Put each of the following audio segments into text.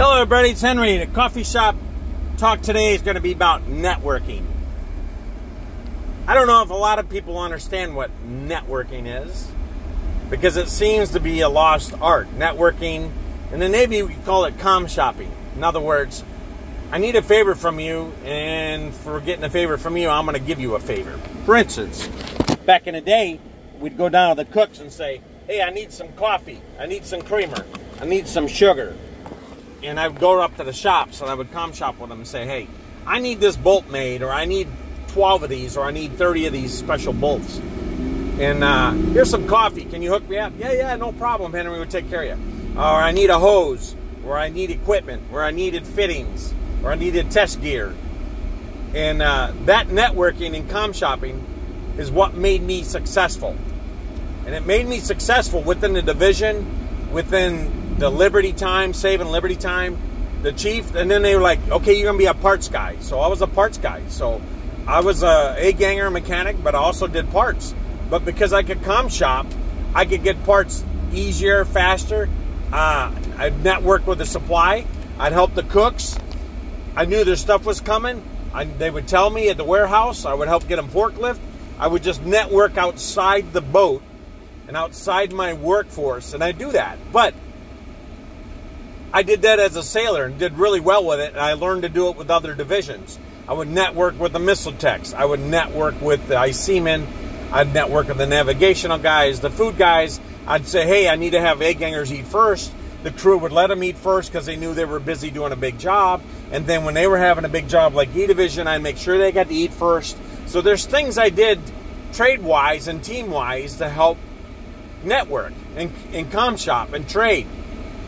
Hello everybody, it's Henry. The coffee shop talk today is going to be about networking. I don't know if a lot of people understand what networking is, because it seems to be a lost art. Networking, in the Navy we call it comm shopping. In other words, I need a favor from you, and for getting a favor from you, I'm going to give you a favor. For instance, back in the day, we'd go down to the cooks and say, hey, I need some coffee, I need some creamer, I need some sugar. And I would go up to the shops and I would comm shop with them and say, hey, I need this bolt made, or I need 12 of these, or I need 30 of these special bolts. And here's some coffee. Can you hook me up? Yeah, no problem. Henry would take care of you. Or I need a hose, or I need equipment, or I needed fittings, or I needed test gear. And that networking and comm shopping is what made me successful. And it made me successful within the division, within the Liberty time, saving Liberty time, the chief, and then they were like, okay, you're going to be a parts guy. So I was a parts guy. So I was a ganger mechanic, but I also did parts. But because I could comm shop, I could get parts easier, faster. I'd network with the supply. I'd help the cooks. I knew their stuff was coming. They would tell me at the warehouse. I would help get them forklift. I would just network outside the boat and outside my workforce, and I do that. But I did that as a sailor and did really well with it, and I learned to do it with other divisions. I would network with the missile techs. I would network with the seamen. I'd network with the navigational guys, the food guys. I'd say, hey, I need to have egg gangers eat first. The crew would let them eat first because they knew they were busy doing a big job. And then when they were having a big job like E Division, I'd make sure they got to eat first. So there's things I did trade-wise and team-wise to help network and comm shop and trade.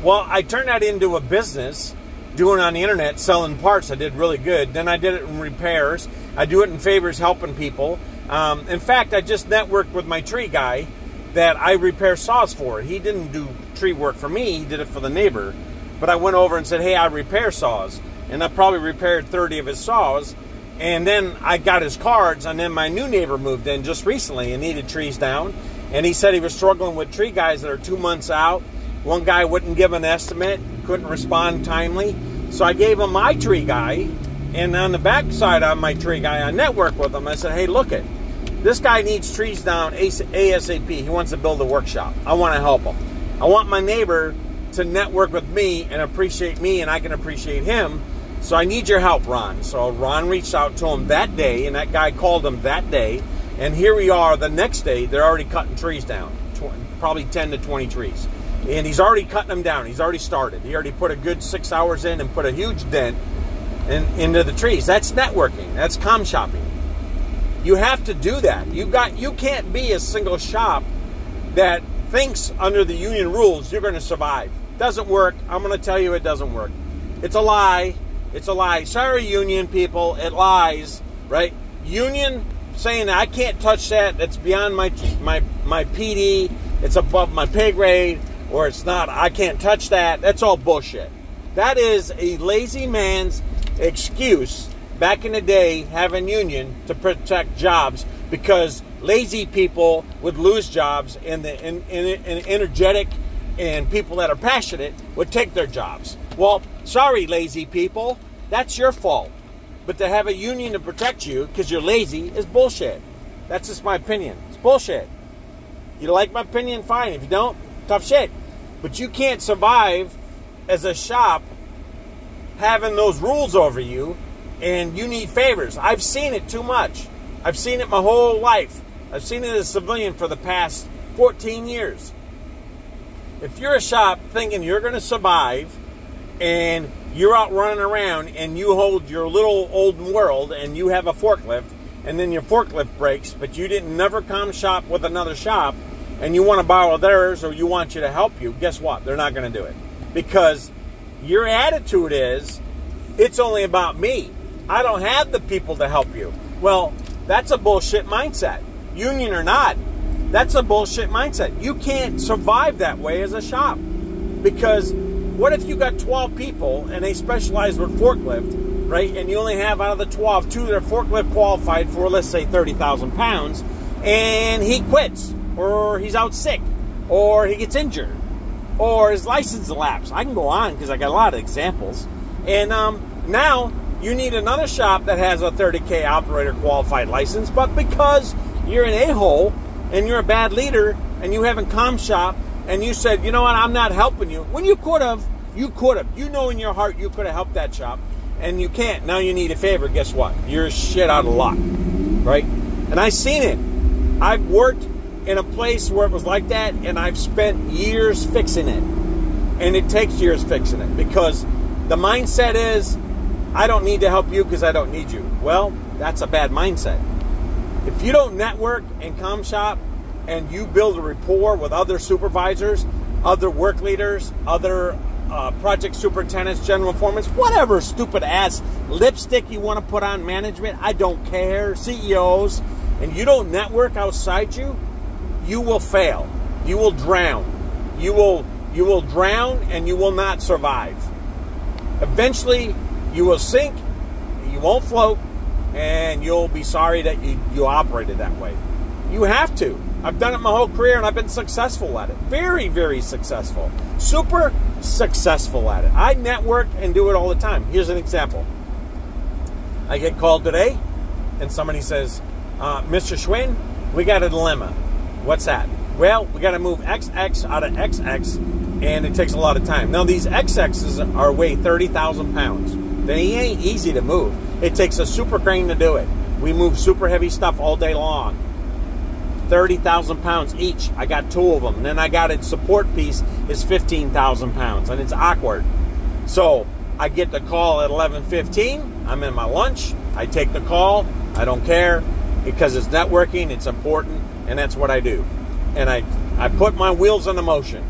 Well, I turned that into a business, doing it on the internet, selling parts. I did really good. Then I did it in repairs. I do it in favors, helping people. In fact, I just networked with my tree guy that I repair saws for. He didn't do tree work for me. He did it for the neighbor. But I went over and said, hey, I repair saws. And I probably repaired 30 of his saws. And then I got his cards. And then my new neighbor moved in just recently and needed trees down. And he said he was struggling with tree guys that are 2 months out. One guy wouldn't give an estimate, couldn't respond timely. So I gave him my tree guy, and on the back side of my tree guy, I networked with him. I said, hey, look it. This guy needs trees down ASAP. He wants to build a workshop. I want to help him. I want my neighbor to network with me and appreciate me, and I can appreciate him. So I need your help, Ron. So Ron reached out to him that day, and that guy called him that day. And here we are the next day. They're already cutting trees down, probably 10 to 20 trees. And he's already cutting them down. He's already started. He already put a good 6 hours in and put a huge dent into the trees. That's networking. That's comm shopping. You have to do that. You can't be a single shop that thinks under the union rules you're going to survive. Doesn't work. I'm going to tell you it doesn't work. It's a lie. It's a lie. Sorry, union people. It lies, right? Union saying I can't touch that. That's beyond my PD. It's above my pay grade. Or it's not, I can't touch that. That's all bullshit. That is a lazy man's excuse back in the day having union to protect jobs, because lazy people would lose jobs and the energetic and people that are passionate would take their jobs. Well, sorry, lazy people. That's your fault. But to have a union to protect you because you're lazy is bullshit. That's just my opinion. It's bullshit. You like my opinion? Fine. If you don't, tough shit. But you can't survive as a shop having those rules over you, and you need favors. I've seen it too much. I've seen it my whole life. I've seen it as a civilian for the past 14 years. If you're a shop thinking you're going to survive and you're out running around and you hold your little old world and you have a forklift and then your forklift breaks, but you didn't never comm shop with another shop, and you want to borrow theirs or you want you to help you, guess what? They're not going to do it. Because your attitude is, it's only about me. I don't have the people to help you. Well, that's a bullshit mindset. Union or not, that's a bullshit mindset. You can't survive that way as a shop. Because what if you got 12 people and they specialize with forklift, right? And you only have out of the 12, 2 that are forklift qualified for, let's say, 30,000 pounds, and he quits, or he's out sick, or he gets injured, or his license lapsed. I can go on because I got a lot of examples. And now you need another shop that has a 30K operator qualified license, but because you're an a-hole and you're a bad leader and you haven't comm shop and you said, you know what, I'm not helping you, when you could have. You know in your heart you could have helped that shop, and you can't. Now you need a favor. Guess what? You're shit out of luck, right? And I've seen it. I've worked in a place where it was like that, and I've spent years fixing it. And it takes years fixing it because the mindset is, I don't need to help you because I don't need you. Well, that's a bad mindset. If you don't network and comm shop and you build a rapport with other supervisors, other work leaders, other project superintendents, general foremen, whatever stupid ass lipstick you want to put on management, I don't care, CEOs, and you don't network outside you will fail. You will drown. You will drown and you will not survive. Eventually, you will sink, you won't float, and you'll be sorry that you operated that way. You have to. I've done it my whole career, and I've been successful at it. Very, very successful. Super successful at it. I network and do it all the time. Here's an example. I get called today, and somebody says, Mr. Schwinn, we got a dilemma. What's that? Well, we got to move XX out of XX, and it takes a lot of time. Now, these XXs are weigh 30,000 pounds. They ain't easy to move. It takes a super crane to do it. We move super heavy stuff all day long. 30,000 pounds each. I got 2 of them. And then I got a support piece is 15,000 pounds, and it's awkward. So I get the call at 11:15. I'm in my lunch. I take the call. I don't care because it's networking. It's important, and that's what I do. And I put my wheels into motion.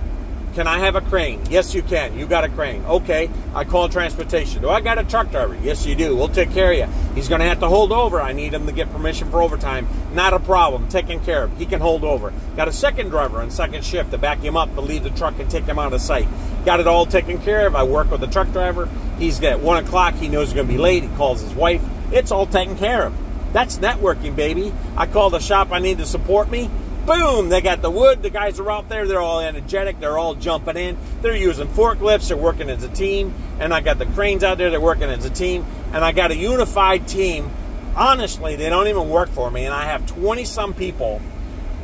Can I have a crane? Yes, you can. You got a crane. Okay. I call transportation. Do I got a truck driver? Yes, you do. We'll take care of you. He's going to have to hold over. I need him to get permission for overtime. Not a problem. Taken care of. He can hold over. Got a second driver on second shift to back him up to leave the truck and take him out of sight. Got it all taken care of. I work with the truck driver. He's at 1 o'clock. He knows he's going to be late. He calls his wife. It's all taken care of. That's networking, baby. I call the shop I need to support me. Boom, they got the wood. The guys are out there. They're all energetic. They're all jumping in. They're using forklifts. They're working as a team. And I got the cranes out there. They're working as a team. And I got a unified team. Honestly, they don't even work for me. And I have 20-some people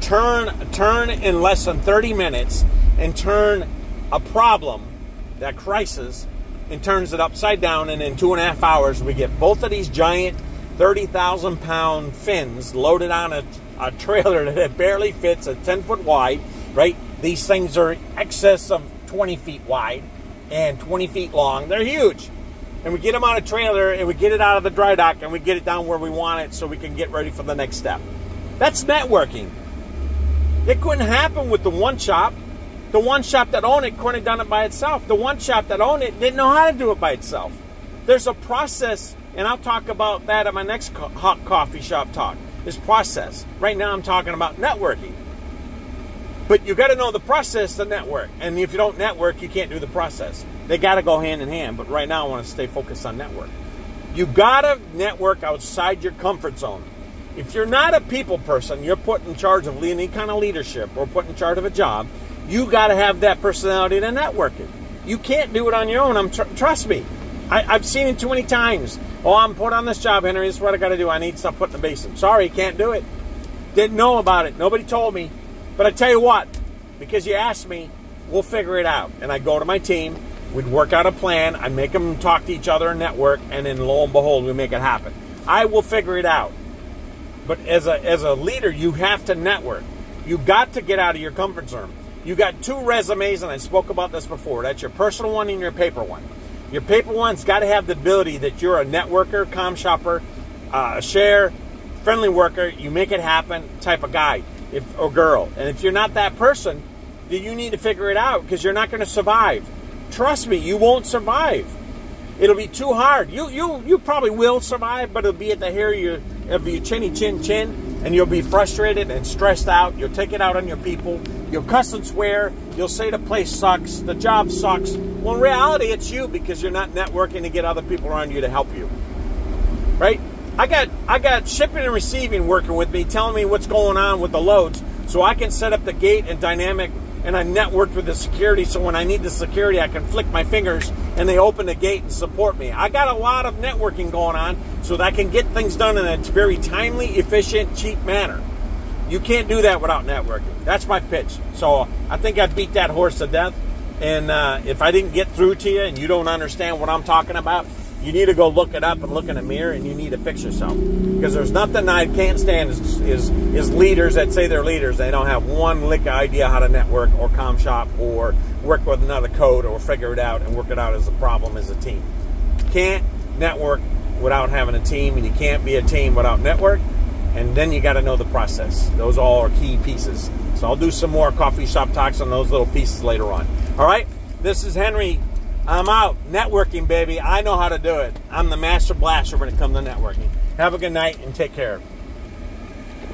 turn in less than 30 minutes and turn a problem, that crisis, and turns it upside down. And in 2.5 hours, we get both of these giant 30,000-pound fins loaded on a trailer that it barely fits, a 10-foot wide, right? These things are in excess of 20 feet wide and 20 feet long. They're huge. And we get them on a trailer and we get it out of the dry dock and we get it down where we want it so we can get ready for the next step. That's networking. It couldn't happen with the one shop. The one shop that owned it couldn't have done it by itself. The one shop that owned it didn't know how to do it by itself. There's a process, and I'll talk about that at my next hot coffee shop talk. This process. Right now I'm talking about networking. But you got to know the process to network. And if you don't network, you can't do the process. They got to go hand in hand. But right now I want to stay focused on network. You got to network outside your comfort zone. If you're not a people person, you're put in charge of any kind of leadership or put in charge of a job, you got to have that personality to network it. You can't do it on your own. Trust me. I've seen it too many times. Oh, I'm put on this job, Henry. This is what I got to do. I need stuff put in the basement. Sorry, can't do it. Didn't know about it. Nobody told me. But I tell you what, because you asked me, we'll figure it out. And I go to my team. We'd work out a plan. I make them talk to each other and network. And then lo and behold, we make it happen. I will figure it out. But as a leader, you have to network. You got to get out of your comfort zone. You got 2 resumes, and I spoke about this before. That's your personal one and your paper one. Your paper one's got to have the ability that you're a networker, comm shopper, a share, friendly worker, you make it happen type of guy or girl. And if you're not that person, then you need to figure it out because you're not going to survive. Trust me, you won't survive. It'll be too hard. You probably will survive, but it'll be at the hair of your chinny chin, and you'll be frustrated and stressed out. You'll take it out on your people. You'll cuss and swear. You'll say the place sucks. The job sucks. Well, in reality, it's you because you're not networking to get other people around you to help you. Right? I got shipping and receiving working with me, telling me what's going on with the loads, so I can set up the gate and dynamic and I networked with the security, so when I need the security, I can flick my fingers and they open the gate and support me. I got a lot of networking going on so that I can get things done in a very timely, efficient, cheap manner. You can't do that without networking. That's my pitch. So I think I beat that horse to death. And if I didn't get through to you and you don't understand what I'm talking about, you need to go look it up and look in the mirror, and you need to fix yourself. Because there's nothing I can't stand is leaders that say they're leaders. They don't have one lick idea how to network or comm shop or work with another code or figure it out and work it out as a problem as a team. You can't network without having a team, and you can't be a team without network. And then you got to know the process. Those all are key pieces. So I'll do some more coffee shop talks on those little pieces later on. All right, this is Henry. I'm out. Networking, baby. I know how to do it. I'm the master blaster when it comes to networking. Have a good night and take care.